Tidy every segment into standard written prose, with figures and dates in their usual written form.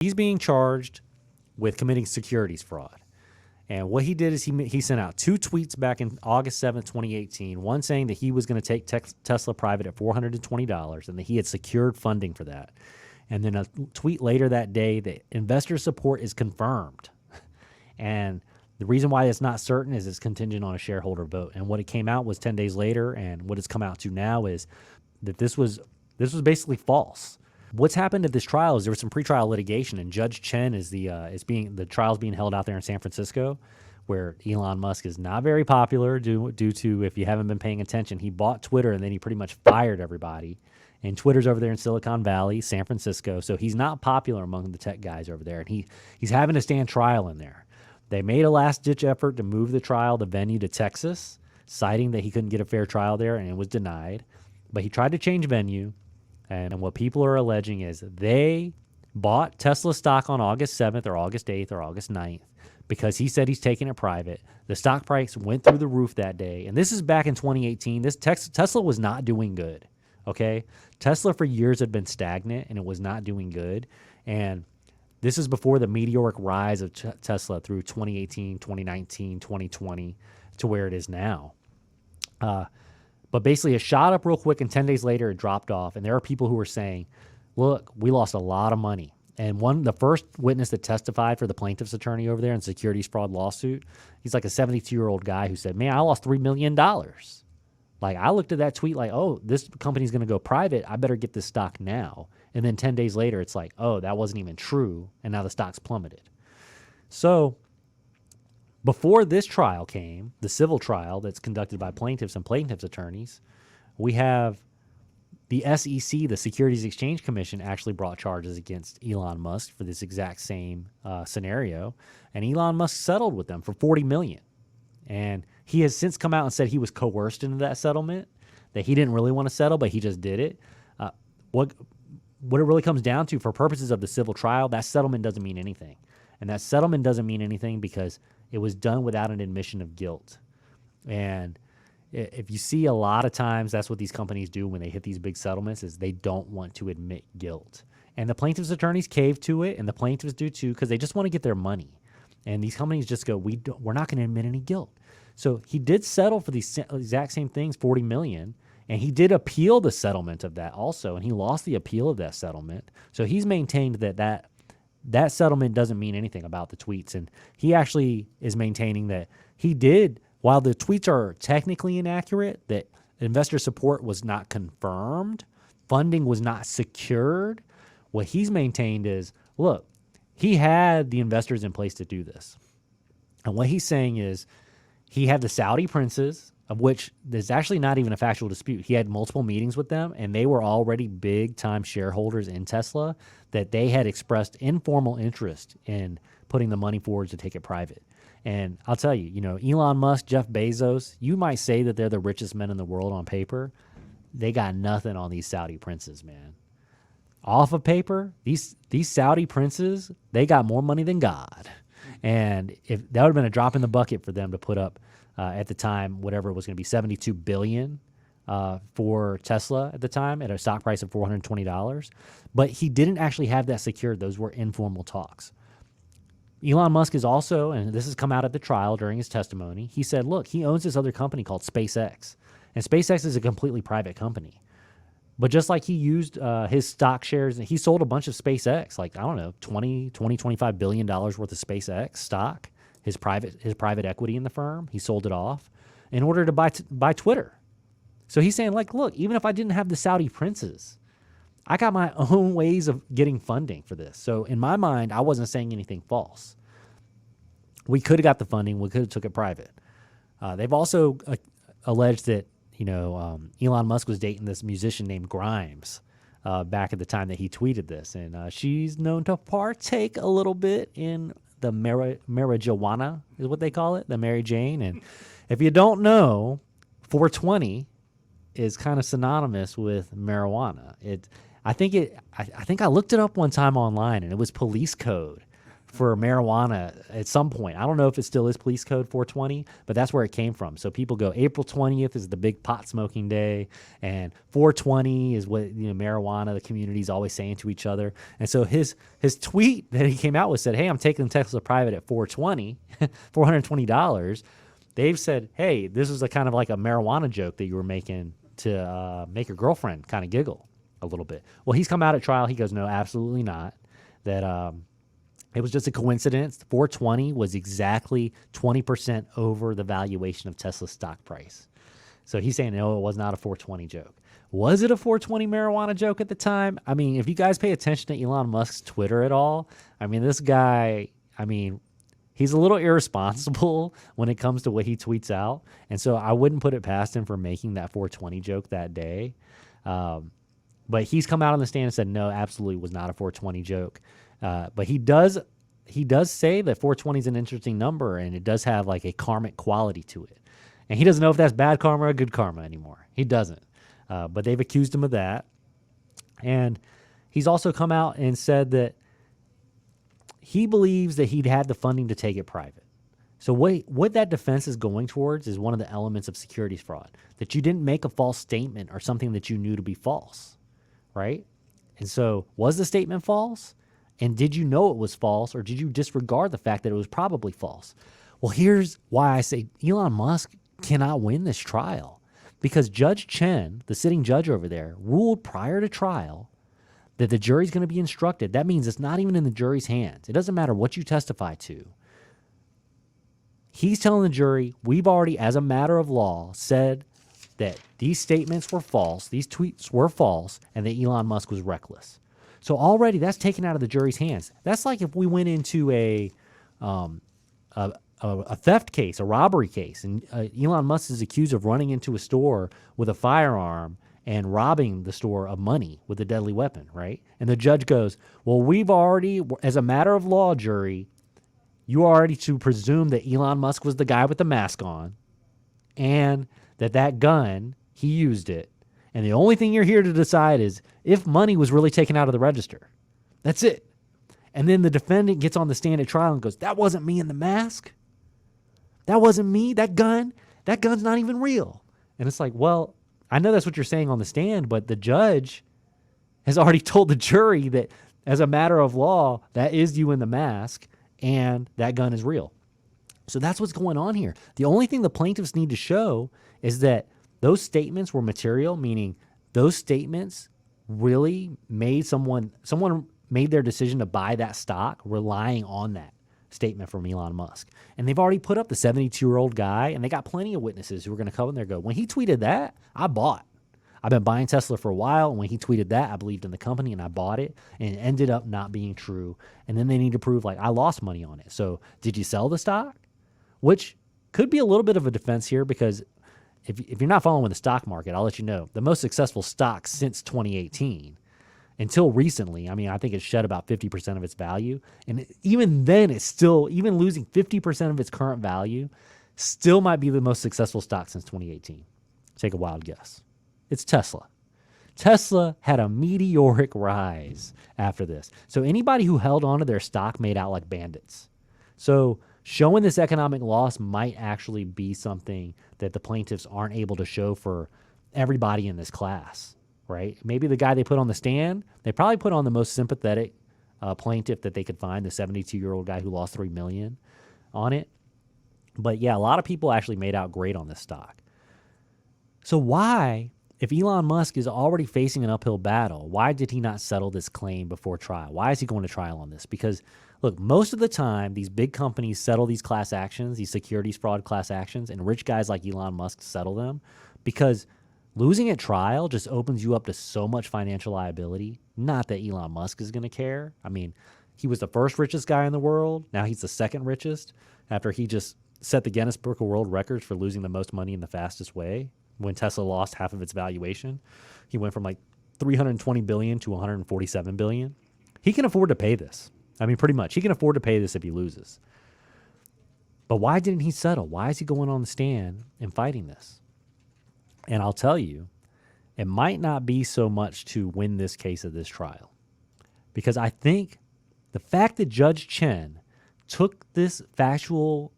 He's being charged with committing securities fraud. And what he did is he sent out 2 tweets back in August 7th, 2018, one saying that he was going to take Tesla private at $420 and that he had secured funding for that. And then a tweet later that day that investor support is confirmed. And the reason why it's not certain is it's contingent on a shareholder vote. And what it came out was 10 days later, and what it's come out to now is that this was basically false. What's happened at this trial is there was some pretrial litigation, and Judge Chen is the trial's being held out there in San Francisco, where Elon Musk is not very popular due to, if you haven't been paying attention, he bought Twitter and then he pretty much fired everybody. And Twitter's over there in Silicon Valley, San Francisco, so he's not popular among the tech guys over there, and he's having to stand trial in there. They made a last-ditch effort to move the trial, the venue, to Texas, citing that he couldn't get a fair trial there, and it was denied. But he tried to change venue. And what people are alleging is they bought Tesla stock on August 7th or August 8th or August 9th because he said he's taking it private. The stock price went through the roof that day. And this is back in 2018. Tesla was not doing good, okay? Tesla for years had been stagnant, and it was not doing good. And this is before the meteoric rise of Tesla through 2018, 2019, 2020 to where it is now. But basically, it shot up real quick, and 10 days later, it dropped off. And there are people who are saying, look, we lost a lot of money. And the first witness that testified for the plaintiff's attorney over there in the securities fraud lawsuit, he's like a 72-year-old guy who said, man, I lost $3 million. Like, I looked at that tweet like, oh, this company's going to go private. I better get this stock now. And then 10 days later, it's like, oh, that wasn't even true. And now the stock's plummeted. So before this trial came, the civil trial that's conducted by plaintiffs and plaintiffs' attorneys, we have the SEC, the Securities Exchange Commission, actually brought charges against Elon Musk for this exact same scenario. And Elon Musk settled with them for $40 million. And he has since come out and said he was coerced into that settlement, that he didn't really want to settle, but he just did it. What it really comes down to, for purposes of the civil trial, that settlement doesn't mean anything. And that settlement doesn't mean anything because it was done without an admission of guilt. And if you see a lot of times, that's what these companies do when they hit these big settlements, is they don't want to admit guilt. And the plaintiffs' attorneys cave to it, and the plaintiffs do too, because they just want to get their money. And these companies just go, we're not going to admit any guilt. So he did settle for these exact same things, $40 million, and he did appeal the settlement of that also, and he lost the appeal of that settlement. So he's maintained that settlement doesn't mean anything about the tweets. And he actually is maintaining that he did, while the tweets are technically inaccurate, that investor support was not confirmed, funding was not secured. What he's maintained is, look, he had the investors in place to do this. And what he's saying is he had the Saudi princes, of which there's actually not even a factual dispute. He had multiple meetings with them, and they were already big-time shareholders in Tesla, that they had expressed informal interest in putting the money forward to take it private. And I'll tell you, Elon Musk, Jeff Bezos, you might say that they're the richest men in the world on paper. They got nothing on these Saudi princes, man. Off of paper, these Saudi princes, they got more money than God. And if that would have been a drop in the bucket for them to put up at the time, whatever it was going to be, $72 billion for Tesla at the time at a stock price of $420. But he didn't actually have that secured. Those were informal talks. Elon Musk is also, and this has come out at the trial during his testimony, he said, look, he owns this other company called SpaceX. And SpaceX is a completely private company. But just like he used his stock shares, he sold a bunch of SpaceX, like, I don't know, $25 billion worth of SpaceX stock, his private equity in the firm. He sold it off in order to buy Twitter. So he's saying, like, look, even if I didn't have the Saudi princes, I got my own ways of getting funding for this. So in my mind, I wasn't saying anything false. We could have got the funding. We could have took it private. They've also alleged that, Elon Musk was dating this musician named Grimes back at the time that he tweeted this. And she's known to partake a little bit in the marijuana, is what they call it, the Mary Jane. And if you don't know, 420 is kind of synonymous with marijuana. I think I looked it up one time online, and it was police code for marijuana at some point. I don't know if it still is Police Code 420, but that's where it came from. So people go, April 20th is the big pot smoking day, and 420 is what, marijuana, the community is always saying to each other. And so his tweet that he came out with said, hey, I'm taking Tesla private at 420, $420. They've said, hey, this is a kind of like a marijuana joke that you were making to make your girlfriend kind of giggle a little bit. Well, he's come out at trial. He goes, no, absolutely not. That it was just a coincidence. 420 was exactly 20% over the valuation of Tesla's stock price. So he's saying, no, it was not a 420 joke. Was it a 420 marijuana joke at the time? I mean, if you guys pay attention to Elon Musk's Twitter at all, I mean, this guy, he's a little irresponsible when it comes to what he tweets out. And so I wouldn't put it past him for making that 420 joke that day. But he's come out on the stand and said, no, absolutely was not a 420 joke. But he does say that 420 is an interesting number, and it does have like a karmic quality to it. And he doesn't know if that's bad karma or good karma anymore. He doesn't. But they've accused him of that. And he's also come out and said that he believes that he'd had the funding to take it private. So what that defense is going towards is one of the elements of securities fraud, that you didn't make a false statement or something that you knew to be false, right? And so was the statement false? And did you know it was false, or did you disregard the fact that it was probably false? Well, here's why I say Elon Musk cannot win this trial, because Judge Chen, the sitting judge over there, ruled prior to trial that the jury's going to be instructed. That means it's not even in the jury's hands. It doesn't matter what you testify to. He's telling the jury, we've already, as a matter of law, said that these statements were false, these tweets were false, and that Elon Musk was reckless. So already that's taken out of the jury's hands. That's like if we went into a theft case, a robbery case, and Elon Musk is accused of running into a store with a firearm and robbing the store of money with a deadly weapon, right? And the judge goes, well, we've already, as a matter of law, jury, you are already to presume that Elon Musk was the guy with the mask on, and that gun, he used it. And the only thing you're here to decide is if money was really taken out of the register. That's it. And then the defendant gets on the stand at trial and goes, that wasn't me in the mask. That wasn't me. That gun's not even real. And it's like, well, I know that's what you're saying on the stand, but the judge has already told the jury that as a matter of law, that is you in the mask and that gun is real. So that's what's going on here. The only thing the plaintiffs need to show is that those statements were material, meaning those statements really made someone made their decision to buy that stock relying on that statement from Elon Musk. And they've already put up the 72-year-old guy, and they got plenty of witnesses who are going to come in there and go, when he tweeted that, I bought. I've been buying Tesla for a while, and when he tweeted that, I believed in the company and I bought it, and it ended up not being true. And then they need to prove, like, I lost money on it. So did you sell the stock? Which could be a little bit of a defense here, because if you're not following the stock market, I'll let you know, the most successful stock since 2018, until recently, I think it shed about 50% of its value. And even then, it's still, even losing 50% of its current value, still might be the most successful stock since 2018. Take a wild guess. It's Tesla. Tesla had a meteoric rise after this. So anybody who held onto their stock made out like bandits. So showing this economic loss might actually be something that the plaintiffs aren't able to show for everybody in this class, right? Maybe the guy they put on the stand, they probably put on the most sympathetic plaintiff that they could find, the 72-year-old guy who lost $3 million on it. But yeah, a lot of people actually made out great on this stock. So why, if Elon Musk is already facing an uphill battle, why did he not settle this claim before trial? Why is he going to trial on this? Because look, most of the time, these big companies settle these class actions, these securities fraud class actions, and rich guys like Elon Musk settle them because losing at trial just opens you up to so much financial liability. Not that Elon Musk is going to care. He was the first richest guy in the world. Now he's the second richest after he just set the Guinness Book of World Records for losing the most money in the fastest way. When Tesla lost half of its valuation, he went from like $320 billion to $147 billion. He can afford to pay this. Pretty much. He can afford to pay this if he loses. But why didn't he settle? Why is he going on the stand and fighting this? And I'll tell you, it might not be so much to win this case of this trial. Because I think the fact that Judge Chen took this factual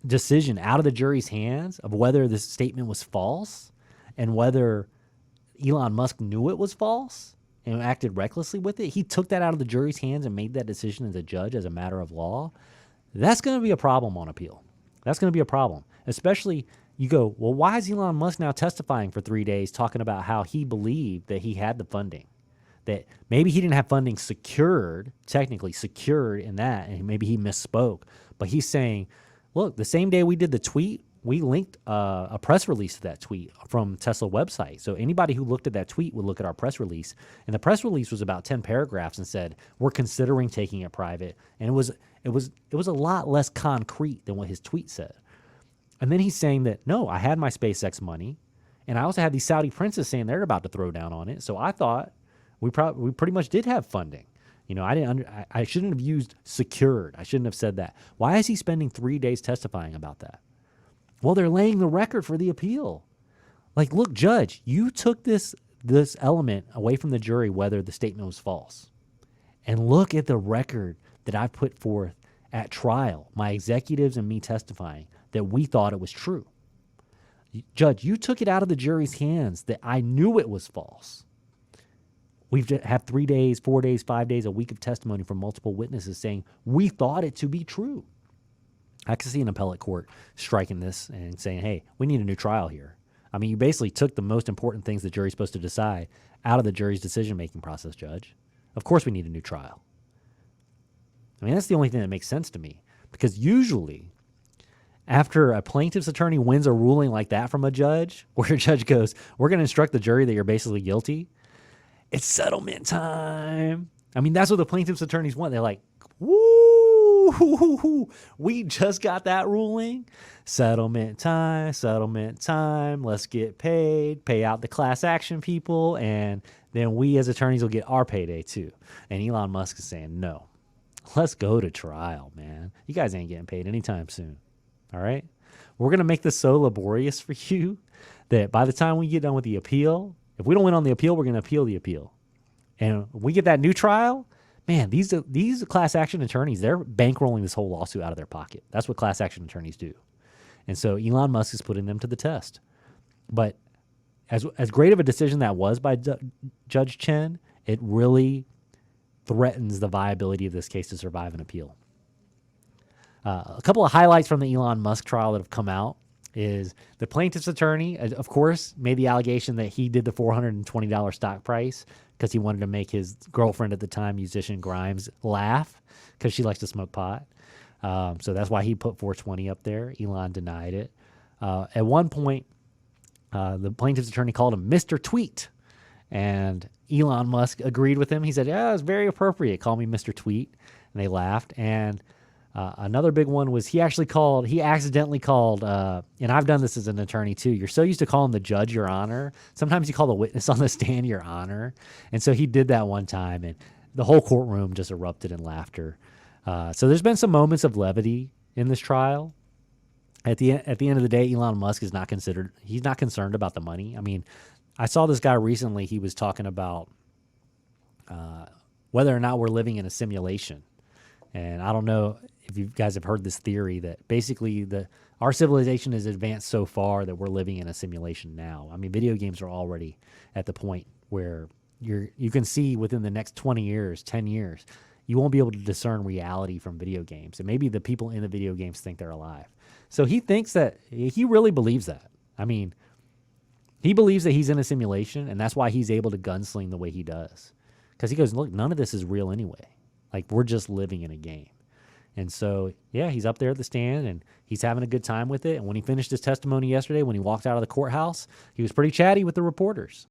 decision out of the jury's hands of whether this statement was false and whether Elon Musk knew it was false and acted recklessly with it. He took that out of the jury's hands and made that decision as a judge as a matter of law. That's going to be a problem on appeal. That's going to be a problem, especially you go, well, why is Elon Musk now testifying for 3 days talking about how he believed that he had the funding, that maybe he didn't have funding secured, technically secured in that, and maybe he misspoke, but he's saying, look, the same day we did the tweet, we linked a press release to that tweet from Tesla website. So anybody who looked at that tweet would look at our press release. And the press release was about 10 paragraphs and said, we're considering taking it private. And it was a lot less concrete than what his tweet said. And then he's saying that, no, I had my SpaceX money. And I also had these Saudi princes saying they're about to throw down on it. So I thought we pretty much did have funding. You know, I shouldn't have used secured. I shouldn't have said that. Why is he spending 3 days testifying about that? Well, they're laying the record for the appeal. Like, look, judge, you took this element away from the jury whether the statement was false. And look at the record that I put forth at trial, my executives and me testifying, that we thought it was true. Judge, you took it out of the jury's hands that I knew it was false. We've had 3 days, 4 days, 5 days, a week of testimony from multiple witnesses saying we thought it to be true. I can see an appellate court striking this and saying, hey, we need a new trial here. I mean, you basically took the most important things the jury's supposed to decide out of the jury's decision-making process, Judge. Of course we need a new trial. I mean, that's the only thing that makes sense to me, because usually after a plaintiff's attorney wins a ruling like that from a judge, where a judge goes, we're going to instruct the jury that you're basically guilty, it's settlement time. I mean, that's what the plaintiff's attorneys want. They're like, woo! We just got that ruling. Settlement time. Let's get paid, pay out the class action people, and then we as attorneys will get our payday too. And Elon Musk is saying, no, let's go to trial, man. You guys ain't getting paid anytime soon. All right? We're going to make this so laborious for you that by the time we get done with the appeal, if we don't win on the appeal, we're going to appeal the appeal. And when we get that new trial, man, these class action attorneys, they're bankrolling this whole lawsuit out of their pocket. That's what class action attorneys do. And so Elon Musk is putting them to the test. But as great of a decision that was by Judge Chen, it really threatens the viability of this case to survive an appeal. A couple of highlights from the Elon Musk trial that have come out is the plaintiff's attorney, of course, made the allegation that he did the $420 stock price because he wanted to make his girlfriend at the time, musician Grimes, laugh because she likes to smoke pot. So that's why he put 420 up there. Elon denied it. At one point, the plaintiff's attorney called him Mr. Tweet, and Elon Musk agreed with him. He said, yeah, it's very appropriate. Call me Mr. Tweet. And they laughed. And another big one was he accidentally called, and I've done this as an attorney too. You're so used to calling the judge your honor. Sometimes you call the witness on the stand your honor. And so he did that one time, and the whole courtroom just erupted in laughter. So there's been some moments of levity in this trial. At the end of the day, Elon Musk is he's not concerned about the money. I mean, I saw this guy recently. He was talking about whether or not we're living in a simulation. And I don't know if you guys have heard this theory that basically our civilization has advanced so far that we're living in a simulation now. I mean, video games are already at the point where you can see within the next 20 years, 10 years, you won't be able to discern reality from video games. And maybe the people in the video games think they're alive. So he really believes that. I mean, he believes that he's in a simulation, and that's why he's able to gunsling the way he does. Because he goes, look, none of this is real anyway. Like, we're just living in a game. And so, yeah, he's up there at the stand, and he's having a good time with it. And when he finished his testimony yesterday, when he walked out of the courthouse, he was pretty chatty with the reporters.